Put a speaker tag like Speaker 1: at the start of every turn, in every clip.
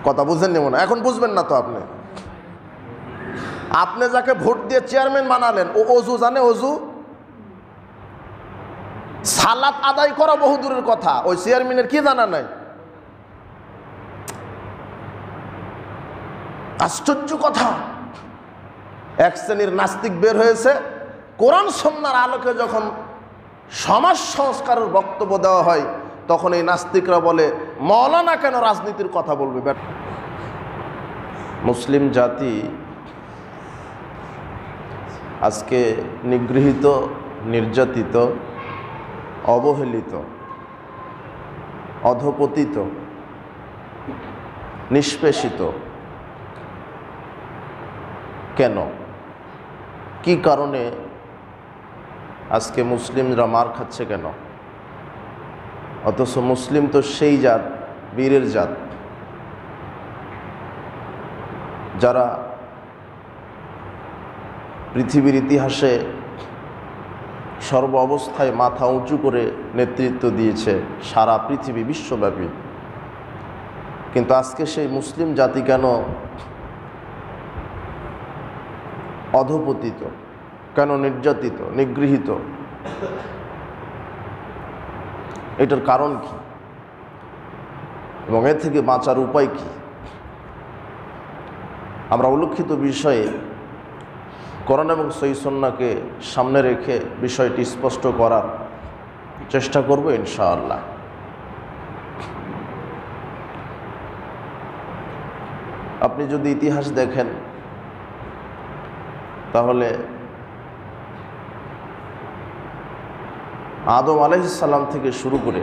Speaker 1: কথা বুঝেননি মনে, এখন বুঝবেন না তো। আপনি যাকে ভোট দিয়ে চেয়ারম্যান বানালেন, ও অজু জানে? অজু সালাত আদায় করা বহু দূরের কথা, ওই চেয়ারম্যানের কি জানা নাই? আশ্চর্য কথা। এক শ্রেণীর নাস্তিক বের হয়েছে, কোরআন সুন্নাহর আলোকে যখন সমাজ সংস্কারের বক্তব্য দেওয়া হয়, তখন এই নাস্তিকরা বলে মৌলানা কেন রাজনীতির কথা বলবে? মুসলিম জাতি আজকে নিগৃহীত, নির্যাতিত, অবহেলিত, অধপতিত, নিষ্পেষিত। কেন, কি কারণে আজকে মুসলিমরা মার খাচ্ছে কেন? অথচ মুসলিম তো সেই জাত, বীরের জাত, যারা পৃথিবীর ইতিহাসে সর্ব অবস্থায় মাথা উঁচু করে নেতৃত্ব দিয়েছে সারা পৃথিবী, বিশ্বব্যাপী। কিন্তু আজকে সেই মুসলিম জাতি কেন অধপতিত, কেন নির্যাতিত, নিগৃহীত? এটার কারণ কি এবং এর থেকে বাঁচার উপায় কি? আমরা উল্লেখিত বিষয়ে কোরআন এবং সহিহ সুন্নাহকে সামনে রেখে বিষয়টি স্পষ্ট করার চেষ্টা করব ইনশাআল্লাহ। আপনি যদি ইতিহাস দেখেন তাহলে আদম আলাইহিস সালাম থেকে শুরু করে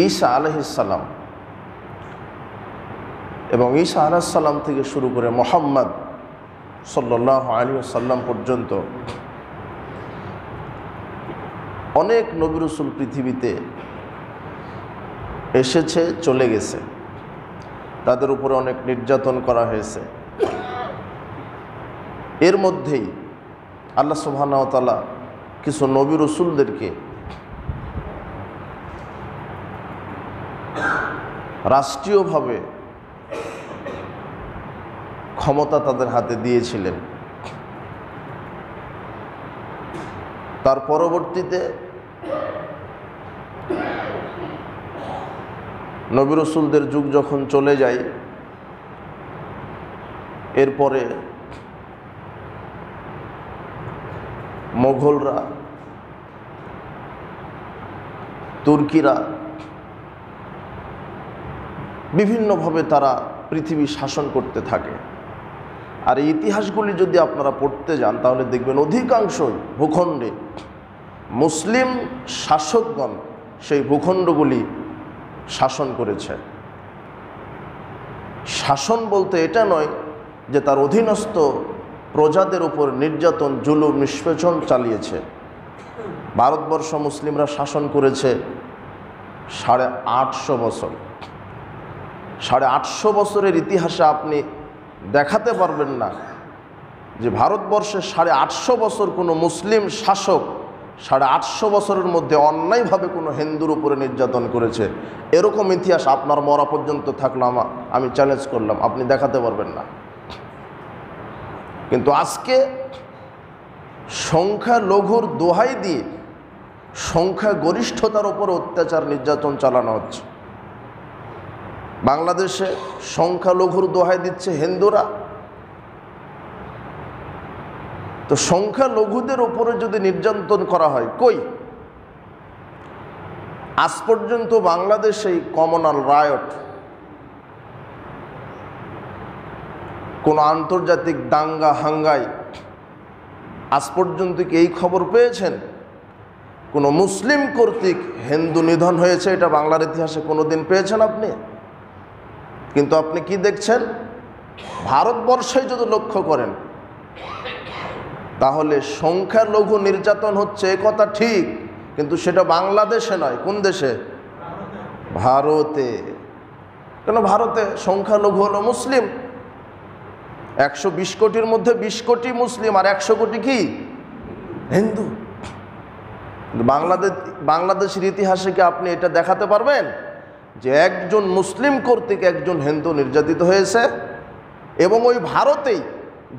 Speaker 1: ঈসা আলাইহিস সালাম এবং ঈসা আলাইহিস সালাম থেকে শুরু করে মুহাম্মদ সাল্লাল্লাহু আলাইহি ওয়াসাল্লাম পর্যন্ত অনেক নবী রাসূল পৃথিবীতে এসেছে, চলে গেছে। তাদের উপরে অনেক নির্যাতন করা হয়েছে। এর মধ্যেই আল্লাহ সুবহানাহু ওয়া তাআলা কিছু নবী রাসূলদেরকে রাষ্ট্রীয়ভাবে ক্ষমতা তাদের হাতে দিয়েছিলেন। তার পরবর্তীতে নবী রাসূলদের যুগ যখন চলে যায়, এরপরে মোগলরা, তুর্কিরা বিভিন্নভাবে তারা পৃথিবী শাসন করতে থাকে। আর এই ইতিহাসগুলি যদি আপনারা পড়তে যান তাহলে দেখবেন অধিকাংশই ভূখণ্ডে মুসলিম শাসকগণ সেই ভূখণ্ডগুলি শাসন করেছে। শাসন বলতে এটা নয় যে তার অধীনস্থ প্রজাদের উপর নির্যাতন, জুলুম, নিষ্পেষণ চালিয়েছে। ভারতবর্ষ মুসলিমরা শাসন করেছে 850 বছর। 850 বছরের ইতিহাসে আপনি দেখাতে পারবেন না যে ভারতবর্ষে 850 বছর কোনো মুসলিম শাসক 850 বছরের মধ্যে অন্যায়ভাবে কোনো হিন্দুর উপরে নির্যাতন করেছে। এরকম ইতিহাস আপনার মরা পর্যন্ত থাকলে আমি চ্যালেঞ্জ করলাম, আপনি দেখাতে পারবেন না। কিন্তু আজকে সংখ্যালঘুর দোহাই দিয়ে সংখ্যা গরিষ্ঠতার উপর অত্যাচার, নির্যাতন চালানো হচ্ছে। বাংলাদেশে সংখ্যালঘুর দোহাই দিচ্ছে হিন্দুরা। তো সংখ্যালঘুদের উপরে যদি নির্যাতন করা হয়, কই আজ পর্যন্ত বাংলাদেশে কমনাল রায়ট, কোন আন্তর্জাতিক দাঙ্গা হাঙ্গাই আজ পর্যন্ত কি এই খবর পেয়েছেন কোন মুসলিম কর্তৃক হিন্দু নিধন হয়েছে? এটা বাংলার ইতিহাসে কোনোদিন পেয়েছেন আপনি? কিন্তু আপনি কি দেখছেন, ভারতবর্ষে যদি লক্ষ্য করেন তাহলে সংখ্যালঘু নির্যাতন হচ্ছে, এ কথা ঠিক, কিন্তু সেটা বাংলাদেশে নয়। কোন দেশে? ভারতে। কেন? ভারতে সংখ্যালঘু হলো মুসলিম। 120 কোটির মধ্যে 20 কোটি মুসলিম আর 100 কোটি কি হিন্দু। বাংলাদেশের ইতিহাসে কি আপনি এটা দেখাতে পারবেন যে একজন মুসলিম কর্তৃক একজন হিন্দু নির্যাতিত হয়েছে? এবং ওই ভারতেই,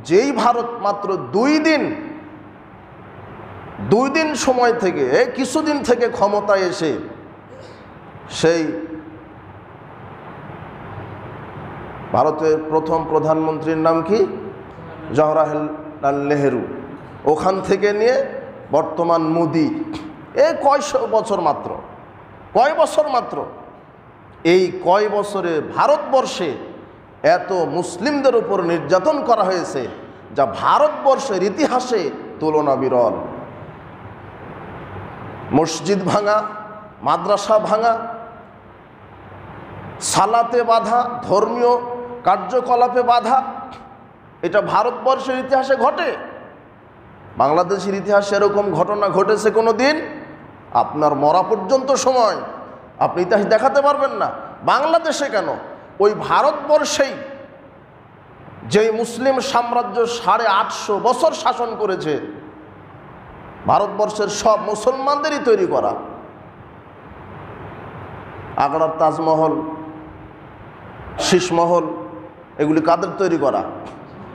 Speaker 1: যেই ভারত মাত্র দুই দিন সময় থেকে, কিছুদিন থেকে ক্ষমতায় এসে সেই ভারতের প্রথম প্রধানমন্ত্রীর নাম কি? জওহরলাল নেহেরু। ওখান থেকে নিয়ে বর্তমান মোদি, কয় বছর মাত্র এই কয় বছরে ভারতবর্ষে এত মুসলিমদের উপর নির্যাতন করা হয়েছে যা ভারতবর্ষের ইতিহাসে তুলনা বিরল। মসজিদ ভাঙা, মাদ্রাসা ভাঙা, সালাতে বাধা, ধর্মীয় কার্যকলাপে বাধা, এটা ভারতবর্ষের ইতিহাসে ঘটে। বাংলাদেশের ইতিহাসে এরকম ঘটনা ঘটেছে কোনো দিন? আপনার মরা পর্যন্ত সময় আপনি ইতিহাস দেখাতে পারবেন না। বাংলাদেশে কেন, ওই ভারতবর্ষেই যেই মুসলিম সাম্রাজ্য 850 বছর শাসন করেছে, ভারতবর্ষের সব মুসলমানদেরই তৈরি করা। আগ্রার তাজমহল, শীষমহল, এগুলি কাদের তৈরি করা?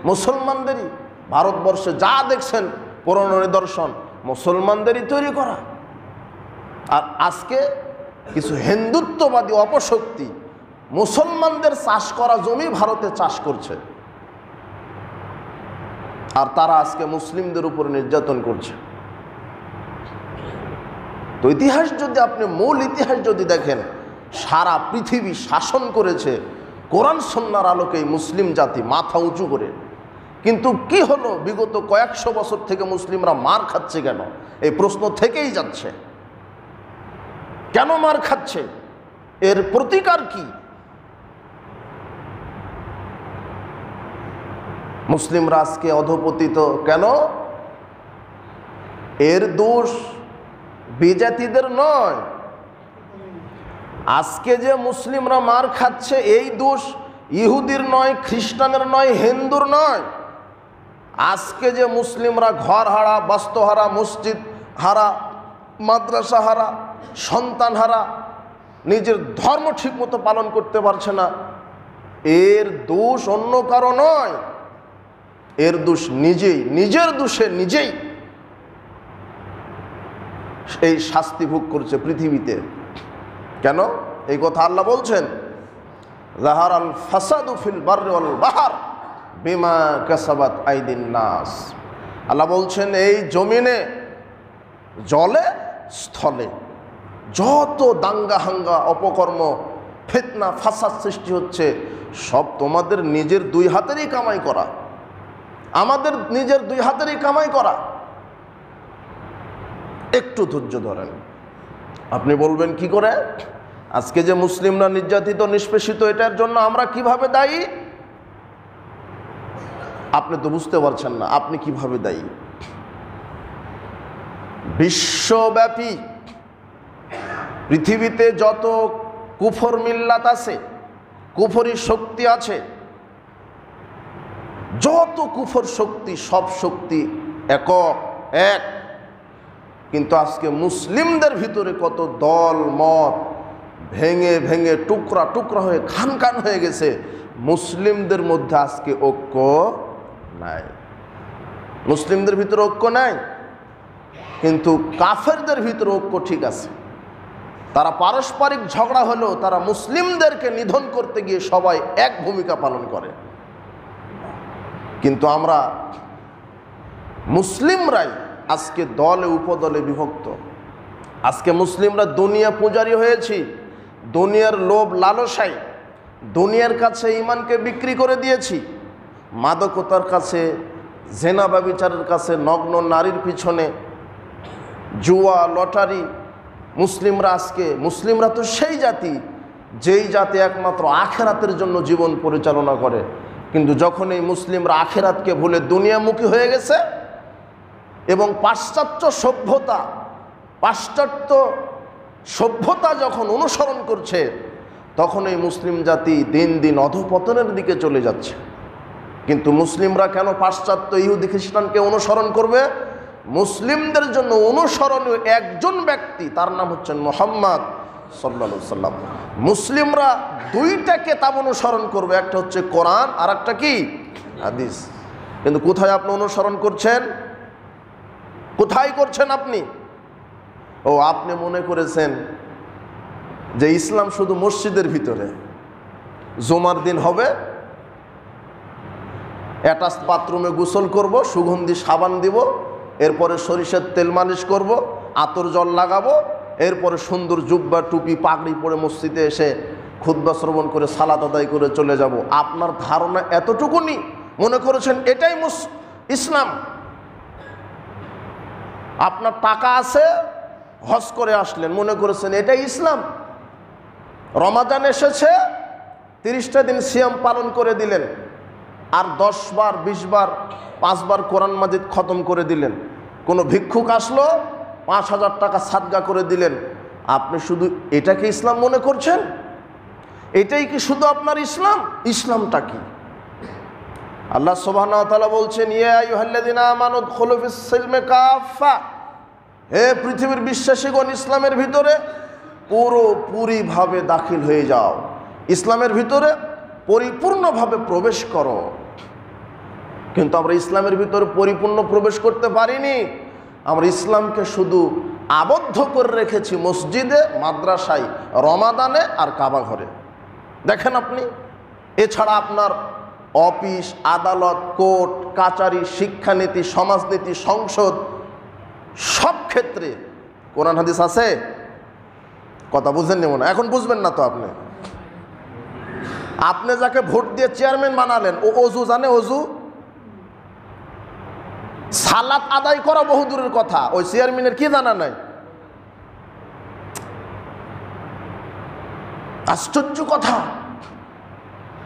Speaker 1: মুসলমানদেরই। ভারতবর্ষে যা দেখছেন পুরনো নিদর্শন মুসলমানদেরই তৈরি করা। আর আজকে কিছু হিন্দুত্ববাদী অপশক্তি মুসলমানদের চাষ করা জমি ভারতে চাষ করছে, আর তারা আজকে মুসলিমদের উপর নির্যাতন করছে। তো ইতিহাস যদি আপনি মূল ইতিহাস যদি দেখেন, সারা পৃথিবী শাসন করেছে কোরআন সুন্নাহর আলোকে মুসলিম জাতি মাথা উঁচু করে। কিন্তু কি হলো, বিগত কয়েকশো বছর থেকে মুসলিমরা মার খাচ্ছে কেন? এই প্রশ্ন থেকেই যাচ্ছে, কেন মার খাচ্ছে? এর প্রতিকার কি? মুসলিমরা আজকে অধপতিত কেন? এর দোষ বিজাতিদের নয়। আজকে যে মুসলিমরা মার খাচ্ছে এই দোষ ইহুদির নয়, খ্রিস্টানের নয়, হিন্দুর নয়। আজকে যে মুসলিমরা ঘর হারা, বস্ত্র হারা, মসজিদ হারা, মাদ্রাসা হারা, সন্তান হারা, নিজের ধর্ম ঠিকমতো পালন করতে পারছে না, এর দোষ অন্য কারো নয়। এর দোষ নিজেই, নিজের দোষে নিজেই এই শাস্তি ভোগ করছে পৃথিবীতে। কেন? এই কথা আল্লাহ বলছেন, যাহারাল ফাসাদু ফিল বাররি ওয়াল বাহর বিমা কাসাবাত আইদিন নাস। আল্লাহ বলছেন এই জমিনে, জলে, স্থলে যত দাঙ্গা হাঙ্গা, অপকর্ম, ফিতনা, ফাসাদ সৃষ্টি হচ্ছে সব তোমাদের নিজের দুই হাতেরই কামাই করা, আমাদের নিজের দুই হাতেরই কামাই করা। একটু ধৈর্য ধরেন। আপনি বলবেন কি করে? আজকে যে মুসলিমরা নির্যাতিত, নিষ্পেষিত, এটার জন্য আমরা কিভাবে দায়ী? আপনি তো বুঝতে পারছেন না আপনি কিভাবে দায়ী। বিশ্বব্যাপী পৃথিবীতে যত কুফর মিল্লাত আছে, কুফরি শক্তি আছে, যত কুফর শক্তি, সব শক্তি একক, এক। কিন্তু আজকে মুসলিমদের ভিতরে কত দল মত ভেঙে ভেঙে টুকরা টুকরা হয়ে খান খান হয়ে গেছে। মুসলিমদের মধ্যে আজকে ঐক্য নাই। মুসলিমদের ভিতরে ঐক্য নাই, কিন্তু কাফেরদের ভিতরে ঐক্য ঠিক আছে। তারা পারস্পরিক ঝগড়া হলেও তারা মুসলিমদেরকে নিধন করতে গিয়ে সবাই এক ভূমিকা পালন করে। কিন্তু আমরা মুসলিমরাই আজকে দলে উপদলে বিভক্ত। আজকে মুসলিমরা দুনিয়া পূজারী হয়েছি, দুনিয়ার লোভ লালসায় দুনিয়ার কাছে ঈমানকে বিক্রি করে দিয়েছি। মাদকতার কাছে, জেনা ব্যভিচারের কাছে, নগ্ন নারীর পিছনে, জুয়া, লটারি। মুসলিমরা তো সেই জাতি যেই জাতি একমাত্র আখেরাতের জন্য জীবন পরিচালনা করে। কিন্তু যখন এই মুসলিমরা আখেরাতকে ভুলে দুনিয়ামুখী হয়ে গেছে এবং পাশ্চাত্য সভ্যতা যখন অনুসরণ করছে, তখন এই মুসলিম জাতি দিন দিন অধঃপতনের দিকে চলে যাচ্ছে। কিন্তু মুসলিমরা কেন পাশ্চাত্য ইহুদি খ্রিস্টানকে অনুসরণ করবে? মুসলিমদের জন্য অনুসরণীয় একজন ব্যক্তি, তার নাম হচ্ছেন মুহাম্মদ সাল্লাল্লাহু আলাইহি সাল্লাম। মুসলিমরা দুইটা কিতাব অনুসরণ করবে, একটা হচ্ছে কোরআন আর একটা কি হাদিস। কিন্তু কোথায় আপনি অনুসরণ করছেন? কোথায় করছেন আপনি? ও আপনি মনে করেছেন যে ইসলাম শুধু মসজিদের ভিতরে, জুমার দিন হবে, অ্যাটাচ বাথরুমে গোসল করব, সুগন্ধি সাবান দিব, এরপরে সরিষার তেল মালিশ করব, আতর জল লাগাবো, এরপরে সুন্দর জুব্বা টুপি পাগড়ি পরে মসজিদে এসে খুতবা শ্রবণ করে সালাত আদায় করে চলে যাব। আপনার ধারণা এতটুকুনি? মনে করেছেন এটাই ইসলাম? আপনার টাকা আছে, হজ করে আসলেন, মনে করেছেন এটাই ইসলাম? রমাদান এসেছে, 30টা দিন সিয়াম পালন করে দিলেন, আর 10 বার 20 বার 5 বার কোরআন মাজিদ খতম করে দিলেন। কোনো ভিক্ষুক আসলো, 5000 টাকা সাদগা করে দিলেন। আপনি শুধু এটাকে ইসলাম মনে করছেন? এটাই কি শুধু আপনার ইসলাম? ইসলামটা কি? আল্লাহ সুবহানাহু ওয়া তাআলা বলছেন, ইয়া আইয়ুহাল্লাযিনা আমানু উদখুলু ফিস-সিলমি কাফা, হে পৃথিবীর বিশ্বাসীগণ, ইসলামের ভিতরে পুরোপুরিভাবে দাখিল হয়ে যাও, ইসলামের ভিতরে পরিপূর্ণভাবে প্রবেশ করো। কিন্তু আমরা ইসলামের ভিতরে পরিপূর্ণ প্রবেশ করতে পারিনি। আমরা ইসলামকে শুধু আবদ্ধ করে রেখেছি মসজিদে, মাদ্রাসায়, রমাদানে আর কাবা ঘরে। দেখেন আপনি, এছাড়া আপনার অফিস, আদালত, কোর্ট কাচারি, শিক্ষানীতি, সমাজনীতি, সংসদ, সব ক্ষেত্রে কোরআন হাদিস আছে? কথা বুঝেননি মনে? এখন বুঝবেন না তো আপনি। আপনি যাকে ভোট দিয়ে চেয়ারম্যান বানালেন, ও অজু জানে? অজু, সালাত আদায় করা বহুদূরের কথা, ওই চেয়ারম্যানের কি জানা নাই? আশ্চর্য কথা।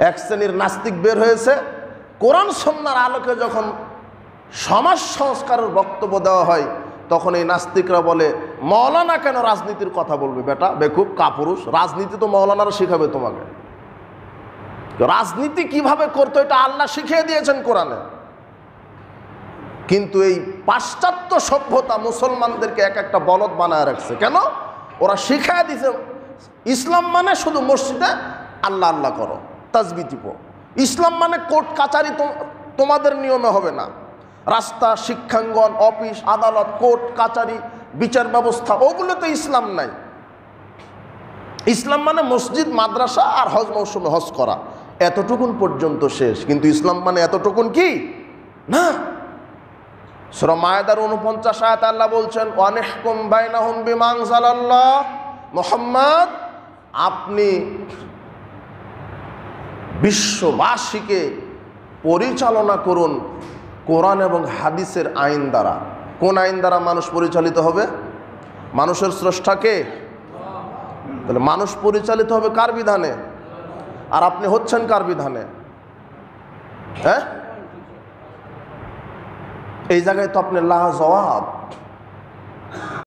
Speaker 1: এক শ্রেণীর নাস্তিক বের হয়েছে, কোরআন সুন্নাহর আলোকে যখন সমাজ সংস্কারের বক্তব্য দেওয়া হয়, তখন এই নাস্তিকরা বলে, মৌলানা কেন রাজনীতির কথা বলবে? বেটা বেকুব কাপুরুষ, রাজনীতি তো মৌলানারা শিখাবে তোমাকে। রাজনীতি কিভাবে করতে এটা আল্লাহ শিখিয়ে দিয়েছেন কোরআনে। কিন্তু এই পাশ্চাত্য সভ্যতা মুসলমানদেরকে এক একটা বলদ বানায় রাখছে। কেন? ওরা শিখায় দিছে ইসলাম মানে শুধু মসজিদে আল্লাহ আল্লাহ করো, তাসবিহ টিপো। ইসলাম মানে কোর্ট কাচারি তোমাদের নিয়মে হবে না। রাস্তা, শিক্ষাঙ্গন, অফিস, আদালত, কোর্ট কাচারি, বিচার ব্যবস্থা, ওগুলোতে ইসলাম নাই। ইসলাম মানে মসজিদ, মাদ্রাসা আর হজ মৌসুমে হজ করা, এতটুকুন পর্যন্ত শেষ। কিন্তু ইসলাম মানে এতটুকুন কি না। সূরা মায়েদার 49 আয়াতে আল্লাহ বলছেন, ওয়ানিহকুম বাইনাহুম বিমা আনজালাল্লাহ, মুহাম্মদ আপনি বিশ্ববাসীকে পরিচালনা করুন কোরআন এবং হাদিসের আইন দ্বারা। কোন আইন দ্বারা মানুষ পরিচালিত হবে? মানুষের স্রষ্টাকে। তাহলে মানুষ পরিচালিত হবে কার বিধানে? আর আপনি হচ্ছেন কার বিধানে? হ্যাঁ, এই জায়গায় তো আপনি লাজবাব।